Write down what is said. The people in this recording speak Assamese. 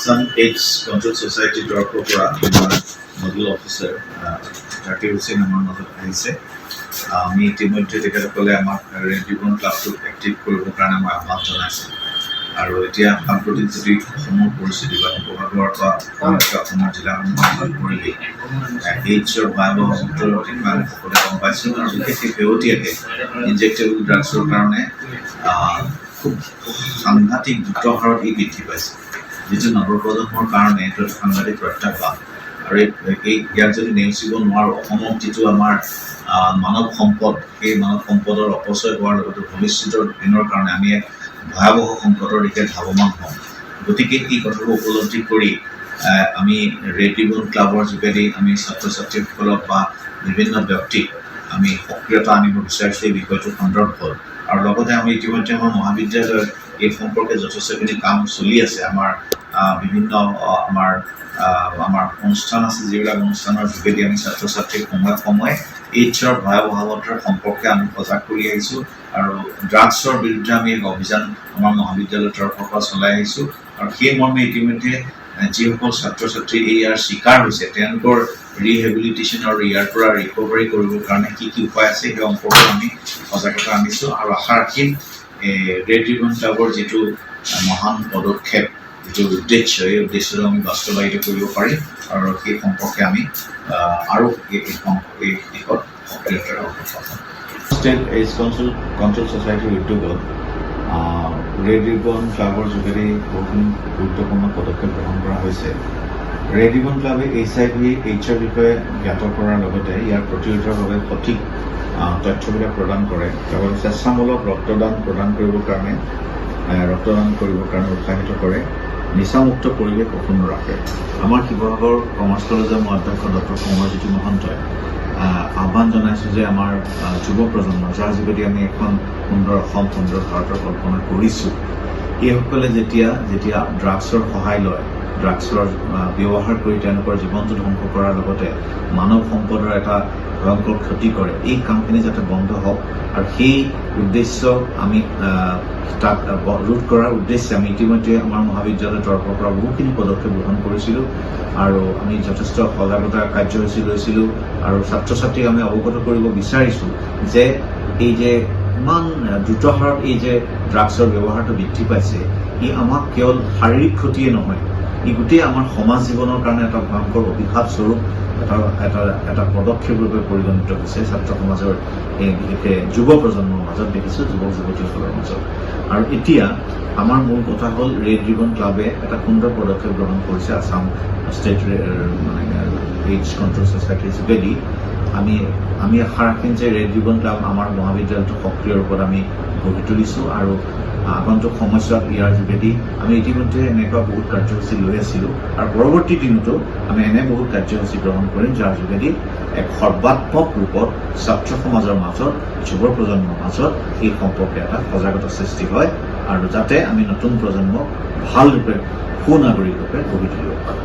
আসাম এইডছ কন্ট্ৰোল ছ'চাইটিৰ তৰফৰ পৰা নডেল অফিচাৰ জাকিৰ হুছেইন আমাৰ মাজত আহিছে। আমি ইতিমধ্যে তেখেতসকলে আমাক ৰেড ৰিবন ক্লাবটোক এক্টিভ কৰিবৰ কাৰণে আমাৰ আহ্বান জনাইছে আৰু এতিয়া সাম্প্ৰতিক যদি অসমৰ পৰিস্থিতি বা শিৱসাগৰৰ পৰা অসমৰ জিলাসমূহ কৰিলে এইডছৰ ভয়াৱহ সূত্ৰৰ বিষয়ে আমি সকলোৱে গম পাইছোঁ আৰু বিশেষকৈ শেহতীয়াকৈ ইনজেক্টেবল ড্ৰাগছৰ কাৰণে খুব সাংঘাতিক দ্ৰুত হাৰত ই বৃদ্ধি পাইছে, যিটো নৱপ্ৰজন্মৰ কাৰণে এইটো এটা সাংঘাতিক প্ৰত্যাহ্বান। আৰু ইয়াক যদি নেওচিব নোৱাৰোঁ, অসমত যিটো আমাৰ মানৱ সম্পদ, সেই মানৱ সম্পদৰ অপচয় হোৱাৰ লগতে ভৱিষ্যতৰ দিনৰ কাৰণে আমি এক ভয়াৱহ সংকটৰ দিশে ধাৱমান হ'ম। গতিকে এই কথাবোৰ উপলব্ধি কৰি আমি ৰেড ৰিবন ক্লাবৰ যোগেদি আমি ছাত্ৰ ছাত্ৰীসকলক বা বিভিন্ন ব্যক্তিক আমি সক্ৰিয়তা আনিব বিচাৰিছোঁ এই বিষয়টোৰ সন্দৰ্ভত। আৰু লগতে আমি ইতিমধ্যে আমাৰ মহাবিদ্যালয়ত এই সম্পৰ্কে যথেষ্টখিনি কাম চলি আছে। আমাৰ বিভিন্ন আমাৰ অনুষ্ঠান আছে, যিবিলাক অনুষ্ঠানৰ যোগেদি আমি ছাত্ৰ ছাত্ৰীক সময়ে সময়ে এইডছৰ ভয়াৱহতাৰ সম্পৰ্কে আমি সজাগ কৰি আহিছোঁ আৰু ড্ৰাগছৰ বিৰুদ্ধে আমি এক অভিযান আমাৰ মহাবিদ্যালয়ৰ তৰফৰ পৰা চলাই আহিছোঁ। আৰু সেই মৰ্মে ইতিমধ্যে যিসকল ছাত্ৰ ছাত্ৰী ইয়াৰ চিকাৰ হৈছে তেওঁলোকৰ ৰিহেবিলিটেশ্যন আৰু ইয়াৰ পৰা ৰিকভাৰী কৰিবৰ কাৰণে কি কি উপায় আছে সেই সম্পৰ্কে আমি সজাগতা আনিছোঁ আৰু আশা ৰাখিম ৰেড ৰিবন ক্লাবৰ যিটো মহান পদক্ষেপ, যিটো উদ্দেশ্য, এই উদ্দেশ্যটো আমি বাস্তৱায়িত কৰিব পাৰিম আৰু সেই সম্পৰ্কে আমি আৰু এই দিশত সক্ৰিয়তাৰে অগ্ৰসৰ হ'ম। ষ্টেট এইডছ কণ্ট্ৰোল ছ'চাইটিৰ উদ্যোগত ৰেড ৰিবন ক্লাবৰ যোগেদি বহুখিনি গুৰুত্বপূৰ্ণ পদক্ষেপ গ্ৰহণ কৰা হৈছে। ৰেড ৰিবন ক্লাবে এইডছৰ বিষয়ে জ্ঞাত কৰাৰ লগতে ইয়াৰ প্ৰতিৰোধৰ বাবে সঠিক তথ্যবিলাক প্ৰদান কৰে, লগতে স্বেচ্ছামূলক ৰক্তদান কৰিবৰ কাৰণে উৎসাহিত কৰে, নিচামুক্ত পৰিৱেশ অক্ষুণ্ণ ৰাখে। আমাৰ শিৱসাগৰ কমাৰ্চ কলেজৰ অধ্যক্ষ ডক্টৰ সমৰজ্যোতি মহন্তই আহ্বান জনাইছোঁ যে আমাৰ যুৱ প্ৰজন্ম, যাৰ যোগেদি আমি এখন সুন্দৰ অসম, সুন্দৰ ভাৰতৰ কল্পনা কৰিছোঁ, এইসকলে যেতিয়া ড্ৰাগছৰ সহায় লয়, ড্ৰাগছৰ ব্যৱহাৰ কৰি তেওঁলোকৰ জীৱনটো ধ্বংস কৰাৰ লগতে মানৱ সম্পদৰ এটা ভয়ংকৰ ক্ষতি কৰে, এই কামখিনি যাতে বন্ধ হওক আৰু সেই উদ্দেশ্য আমি তাক ৰোধ কৰাৰ উদ্দেশ্যে আমি ইতিমধ্যে আমাৰ মহাবিদ্যালয়ৰ তৰফৰ পৰা বহুখিনি পদক্ষেপ গ্ৰহণ কৰিছিলোঁ আৰু আমি যথেষ্ট সজাগতা কাৰ্যসূচী লৈছিলোঁ আৰু ছাত্ৰ ছাত্ৰীক আমি অৱগত কৰিব বিচাৰিছোঁ যে এই যে ইমান দ্ৰুত হাৰত এই যে ড্ৰাগছৰ ব্যৱহাৰটো বৃদ্ধি পাইছে, ই আমাক কেৱল শাৰীৰিক ক্ষতিয়ে নহয়, ই গোটেই আমাৰ সমাজ জীৱনৰ কাৰণে এটা ভয়ংকৰ অভিশাপ স্বৰূপ এটা পদক্ষেপ ৰূপে পৰিগণিত হৈছে ছাত্ৰ সমাজৰ, বিশেষকৈ যুৱ প্ৰজন্মৰ মাজত দেখিছোঁ, যুৱক যুৱতীসকলৰ মাজত। আৰু এতিয়া আমাৰ মূল কথা হ'ল ৰেড ৰিবন ক্লাবে এটা সুন্দৰ পদক্ষেপ গ্ৰহণ কৰিছে আছাম ষ্টেট এইডছ কণ্ট্ৰোল ছ'চাইটিৰ যোগেদি। আমি আশা ৰাখিম যে ৰেড ৰিবন ক্লাব আমাৰ মহাবিদ্যালয়টো সক্ৰিয় ৰূপত আমি গঢ়ি তুলিছোঁ আৰু আগন্তুক সময়ছোৱাত ইয়াৰ যোগেদি আমি ইতিমধ্যে এনেকুৱা বহুত কাৰ্যসূচী লৈ আছিলোঁ আৰু পৰৱৰ্তী দিনতো আমি এনে বহুত কাৰ্যসূচী গ্ৰহণ কৰিম, যাৰ যোগেদি এক সৰ্বাত্মক ৰূপত ছাত্ৰ সমাজৰ মাজত, যুৱ প্ৰজন্মৰ মাজত এই সম্পৰ্কে এটা সজাগতা সৃষ্টি হয় আৰু যাতে আমি নতুন প্ৰজন্মক ভাল ৰূপে সুনাগৰিক ৰূপে গঢ়ি তুলিব পাৰোঁ।